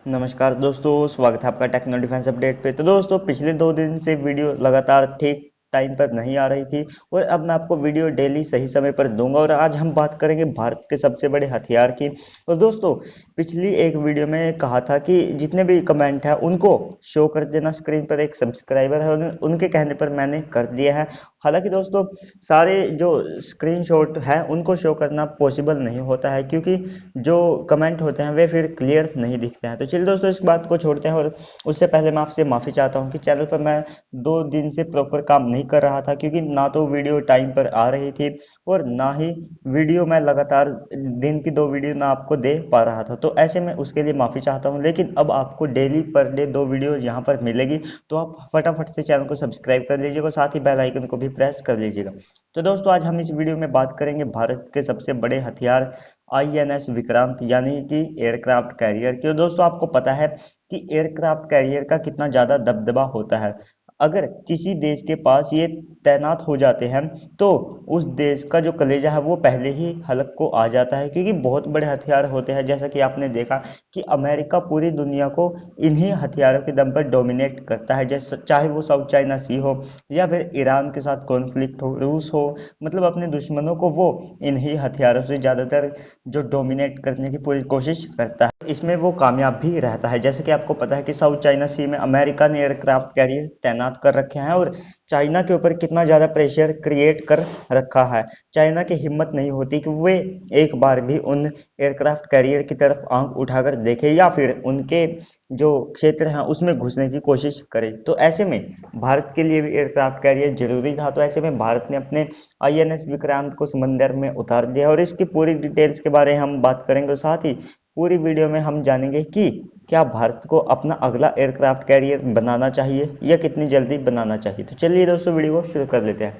नमस्कार दोस्तों, स्वागत है आपका टेक्नो डिफेंस अपडेट पे। तो दोस्तों, पिछले 2 दिन से वीडियो लगातार ठीक टाइम पर नहीं आ रही थी और अब मैं आपको वीडियो डेली सही समय पर दूंगा। और आज हम बात करेंगे भारत के सबसे बड़े हथियार की। और दोस्तों, पिछली एक वीडियो में कहा था कि जितने भी कमेंट हैं उनको शो कर देना स्क्रीन पर। एक सब्सक्राइबर है, उनके कहने पर मैंने कर दिया है। हालांकि दोस्तों, सारे जो स्क्रीनशॉट है उनको शो करना पॉसिबल नहीं होता है, क्योंकि जो कमेंट होते हैं वे फिर क्लियर नहीं दिखते हैं। तो चलिए दोस्तों, इस बात को छोड़ते हैं। और उससे पहले मैं आपसे माफ़ी चाहता हूं कि चैनल पर मैं 2 दिन से प्रॉपर काम नहीं कर रहा था, क्योंकि ना तो वीडियो टाइम पर आ रही थी और ना ही वीडियो मैं लगातार दिन की 2 वीडियो ना आपको दे पा रहा था। तो ऐसे में उसके लिए माफ़ी चाहता हूं, लेकिन अब आपको डेली पर डे 2 वीडियो यहाँ पर मिलेगी। तो आप फटाफट से चैनल को सब्सक्राइब कर लीजिएगा, साथ ही बेल आइकन को भी प्रेस कर लीजिएगा। तो दोस्तों, आज हम इस वीडियो में बात करेंगे भारत के सबसे बड़े हथियार आईएनएस विक्रांत यानी कि एयरक्राफ्ट कैरियर की। दोस्तों, आपको पता है कि एयरक्राफ्ट कैरियर का कितना ज्यादा दबदबा होता है। अगर किसी देश के पास ये तैनात हो जाते हैं तो उस देश का जो कलेजा है वो पहले ही हलक को आ जाता है, क्योंकि बहुत बड़े हथियार होते हैं। जैसा कि आपने देखा कि अमेरिका पूरी दुनिया को इन्हीं हथियारों के दम पर डोमिनेट करता है, जैसे चाहे वो साउथ चाइना सी हो या फिर ईरान के साथ कॉन्फ्लिक्ट हो, रूस हो। मतलब अपने दुश्मनों को वो इन्हीं हथियारों से ज्यादातर जो डोमिनेट करने की पूरी कोशिश करता है, इसमें वो कामयाब भी रहता है। जैसे कि आपको पता है कि साउथ चाइना सी में अमेरिका ने एयरक्राफ्ट कैरियर तैनात कर रखे हैं और चाइना के ऊपर कितना ज्यादा प्रेशर क्रिएट कर रखा है। चाइना की हिम्मत नहीं होती कि वे एक बार भी उन एयरक्राफ्ट कैरियर की तरफ आंख उठाकर देखे या फिर उनके जो क्षेत्र है उसमें घुसने की कोशिश करे। तो ऐसे में भारत के लिए भी एयरक्राफ्ट कैरियर जरूरी था। तो ऐसे में भारत ने अपने आईएनएस विक्रांत को समंदर में उतार दिया और इसकी पूरी डिटेल्स के बारे में हम बात करेंगे। और साथ ही पूरी वीडियो में हम जानेंगे कि क्या भारत को अपना अगला एयरक्राफ्ट कैरियर बनाना चाहिए या कितनी जल्दी बनाना चाहिए। तो चलिए दोस्तों, वीडियो को शुरू कर लेते हैं।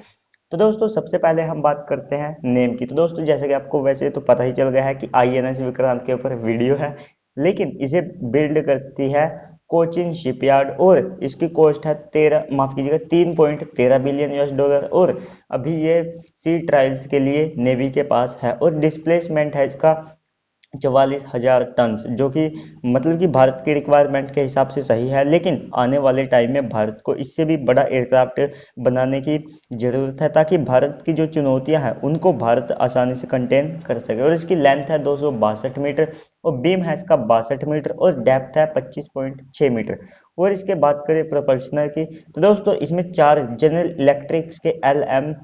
तो दोस्तों, सबसे पहले हम बात करते हैं नेम की। तो दोस्तों, जैसे कि आपको वैसे तो पता ही चल गया है कि आईएनएस विक्रांत के ऊपर वीडियो है, लेकिन इसे बिल्ड करती है कोचिन शिपयार्ड और इसकी कॉस्ट है 13, माफ कीजिएगा, 3.13 बिलियन US डॉलर। और अभी ये सी ट्रायल्स के लिए नेवी के पास है और डिस्प्लेसमेंट है इसका 44,000 टन, जो कि मतलब कि भारत के रिक्वायरमेंट के हिसाब से सही है। लेकिन आने वाले टाइम में भारत को इससे भी बड़ा एयरक्राफ्ट बनाने की जरूरत है, ताकि भारत की जो चुनौतियां हैं उनको भारत आसानी से कंटेन कर सके। और इसकी लेंथ है 262 मीटर और बीम है इसका 62 मीटर और डेप्थ है 25.6 मीटर। और इसके बात करें प्रोपल्शनर की, तो दोस्तों इसमें 4 जनरल इलेक्ट्रिक्स के LM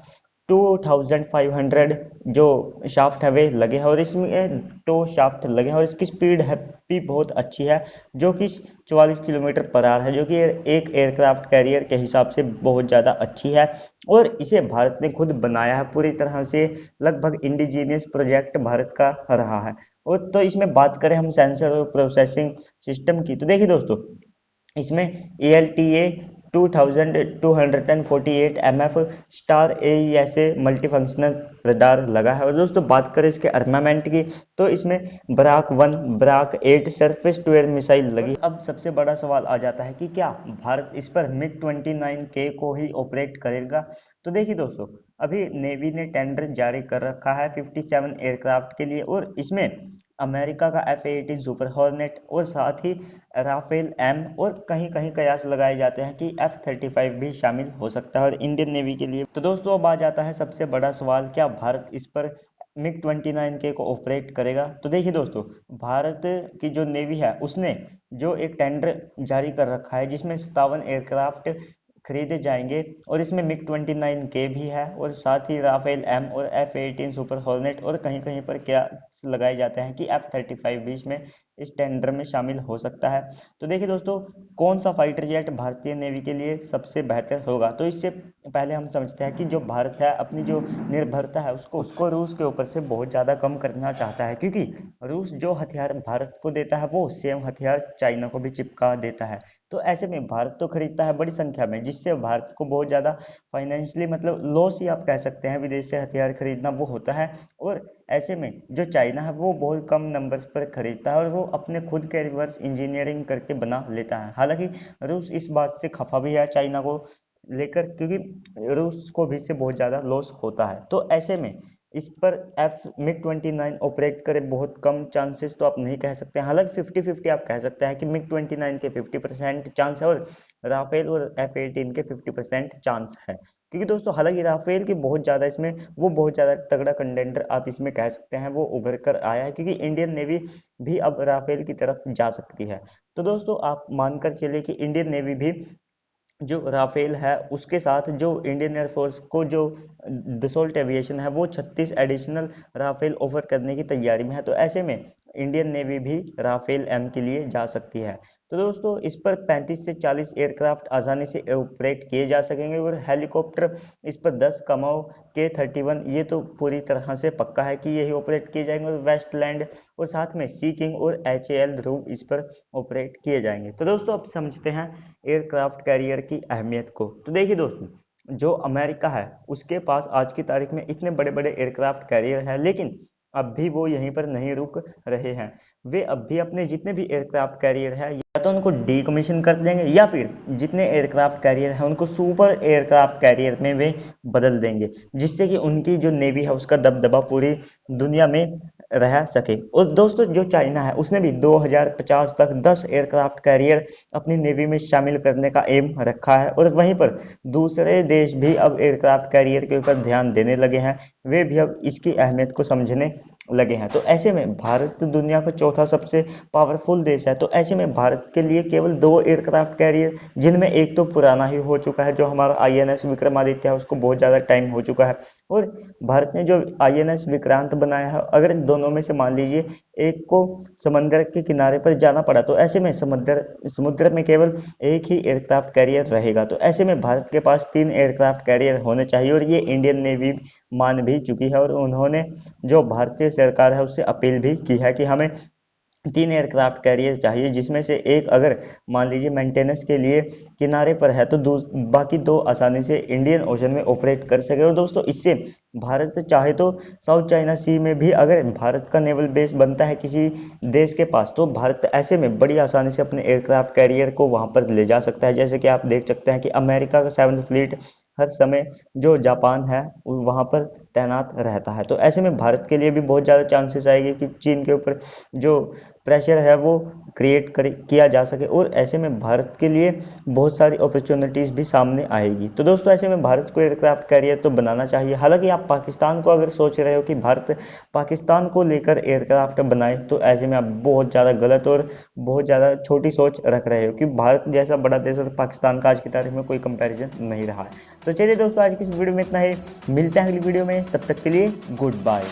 2500 जो शाफ्ट है वे लगे हैं और इसमें टो शाफ्ट लगे हैं। और इसकी स्पीड है भी बहुत अच्छी है, जो कि 44 किलोमीटर पर आवर है, जो कि एक एयरक्राफ्ट कैरियर के हिसाब से बहुत ज़्यादा अच्छी है। और इसे भारत ने खुद बनाया है पूरी तरह से, लगभग इंडिजीनियस प्रोजेक्ट भारत का रहा है। और तो इसमें बात करें हम सेंसर और प्रोसेसिंग सिस्टम की, तो देखिए दोस्तों, इसमें ALTA 2248 star AESA multifunctional radar लगा है। और दोस्तों, बात करें इसके अर्मामेंट की, तो इसमें Barak 1 Barak 8 surface to air missile लगी। अब सबसे बड़ा सवाल आ जाता है कि क्या भारत इस पर MiG-29K को ही ऑपरेट करेगा। तो देखिए दोस्तों, अभी नेवी ने टेंडर जारी कर रखा है 57 एयरक्राफ्ट के लिए और इसमें अमेरिका का F-18 सुपर हॉर्नेट और साथ ही राफेल एम और कहीं कहीं कयास लगाए जाते हैं कि F-35 भी शामिल हो सकता है और इंडियन नेवी के लिए। तो दोस्तों, अब आ जाता है सबसे बड़ा सवाल, क्या भारत इस पर MiG-29K को ऑपरेट करेगा। तो देखिए दोस्तों, भारत की जो नेवी है उसने जो एक टेंडर जारी कर रखा है जिसमें 57 एयरक्राफ्ट खरीदे जाएंगे और इसमें MiG-29K भी है और साथ ही राफेल एम और F-18 सुपर हॉर्नेट और कहीं कहीं पर क्या लगाए जाते हैं कि F-35 भी इसमें इस टेंडर में शामिल हो सकता है। तो देखिए दोस्तों, कौन सा फाइटर जेट भारतीय नेवी के लिए सबसे बेहतर होगा। तो इससे पहले हम समझते हैं कि जो भारत है अपनी जो निर्भरता है उसको रूस के ऊपर से बहुत ज़्यादा कम करना चाहता है, क्योंकि रूस जो हथियार भारत को देता है वो सेम हथियार चाइना को भी चिपका देता है। तो ऐसे में भारत तो खरीदता है बड़ी संख्या में, जिससे भारत को बहुत ज़्यादा फाइनेंशियली मतलब लॉस ही आप कह सकते हैं, विदेश से हथियार खरीदना वो होता है। और ऐसे में जो चाइना है वो बहुत कम नंबर्स पर खरीदता है और वो अपने खुद के रिवर्स इंजीनियरिंग करके बना लेता है। हालांकि रूस इस बात से खफा भी है चाइना को लेकर, क्योंकि रूस को भी इससे बहुत ज़्यादा लॉस होता है। तो ऐसे में इस पर एफ MiG-29 ऑपरेट करे बहुत कम चांसेस तो आप नहीं कह सकते हैं, हालांकि 50-50 आप कह सकते हैं कि MiG-29 के 50% चांस है और राफेल और F-18 के 50% चांस है। क्योंकि दोस्तों हालांकि राफेल की बहुत ज़्यादा इसमें वो बहुत ज़्यादा तगड़ा कंटेंटर आप इसमें कह सकते हैं वो उभर कर आया है, क्योंकि इंडियन नेवी भी अब राफेल की तरफ जा सकती है। तो दोस्तों आप मानकर चले कि इंडियन नेवी भी जो राफेल है उसके साथ जो इंडियन एयरफोर्स को जो दसोल्ट एविएशन है वो 36 एडिशनल राफेल ऑफर करने की तैयारी में है। तो ऐसे में इंडियन नेवी भी राफेल एम के लिए जा सकती है। तो दोस्तों इस पर 35 से 40 एयरक्राफ्ट आसानी से ऑपरेट किए जा सकेंगे और हेलीकॉप्टर इस पर 10 कमाओ K-31 ये तो पूरी तरह से पक्का है कि यही ऑपरेट किए जाएंगे, और वेस्टलैंड और साथ में सी किंग और HAL ध्रुव इस पर ऑपरेट किए जाएंगे। तो दोस्तों अब समझते हैं एयरक्राफ्ट कैरियर की अहमियत को। तो देखिए दोस्तों जो अमेरिका है उसके पास आज की तारीख में इतने बड़े बड़े एयरक्राफ्ट कैरियर है, लेकिन अब भी वो यहीं पर नहीं रुक रहे हैं। वे अब भी अपने जितने भी एयरक्राफ्ट कैरियर है या तो उनको डीकमीशन कर देंगे या फिर जितने एयरक्राफ्ट कैरियर है उनको सुपर एयरक्राफ्ट कैरियर में वे बदल देंगे, जिससे कि उनकी जो नेवी है उसका दबदबा पूरी दुनिया में रह सके। और दोस्तों जो चाइना है उसने भी 2050 तक 10 एयरक्राफ्ट कैरियर अपनी नेवी में शामिल करने का एम रखा है, और वहीं पर दूसरे देश भी अब एयरक्राफ्ट कैरियर के ऊपर ध्यान देने लगे हैं, वे भी अब इसकी अहमियत को समझने लगे हैं। तो ऐसे में भारत दुनिया का चौथा सबसे पावरफुल देश है, तो ऐसे में भारत के लिए केवल 2 एयरक्राफ्ट कैरियर, जिनमें एक तो पुराना ही हो चुका है जो हमारा INS विक्रमादित्य है उसको बहुत ज़्यादा टाइम हो चुका है, और भारत ने जो INS विक्रांत बनाया है अगर दोनों में से मान लीजिए एक को समंदर के किनारे पर जाना पड़ा तो ऐसे में समुद्र में केवल एक ही एयरक्राफ्ट कैरियर रहेगा। तो ऐसे में भारत के पास 3 एयरक्राफ्ट कैरियर होने चाहिए, और ये इंडियन नेवी मान भी चुकी है, और उन्होंने जो भारतीय सरकार है उससे अपील भी की है कि हमें 3 एयरक्राफ्ट कैरियर चाहिए, जिसमें से एक अगर मान लीजिए मेंटेनेंस के लिए किनारे पर है तो बाकी 2 आसानी से इंडियन ओशन में ऑपरेट कर सके। और दोस्तों इससे भारत चाहे तो साउथ चाइना सी में भी अगर भारत का नेवल बेस बनता है किसी देश के पास तो भारत ऐसे में बड़ी आसानी से अपने एयरक्राफ्ट कैरियर को वहां पर ले जा सकता है। जैसे कि आप देख सकते हैं कि अमेरिका का 7th फ्लीट हर समय जो जापान है वहां पर तैनात रहता है। तो ऐसे में भारत के लिए भी बहुत ज़्यादा चांसेस आएंगे कि चीन के ऊपर जो प्रेशर है वो किया जा सके, और ऐसे में भारत के लिए बहुत सारी अपॉर्चुनिटीज़ भी सामने आएगी। तो दोस्तों ऐसे में भारत को एयरक्राफ्ट कैरियर तो बनाना चाहिए। हालांकि आप पाकिस्तान को अगर सोच रहे हो कि भारत पाकिस्तान को लेकर एयरक्राफ्ट बनाए तो ऐसे में आप बहुत ज़्यादा गलत और बहुत ज़्यादा छोटी सोच रख रहे हो, क्योंकि भारत जैसा बड़ा देश और पाकिस्तान का आज की तारीख में कोई कंपैरिजन नहीं रहा है। तो चलिए दोस्तों आज की इस वीडियो में इतना ही, मिलते हैं अगली वीडियो में, तब तक के लिए गुड बाय।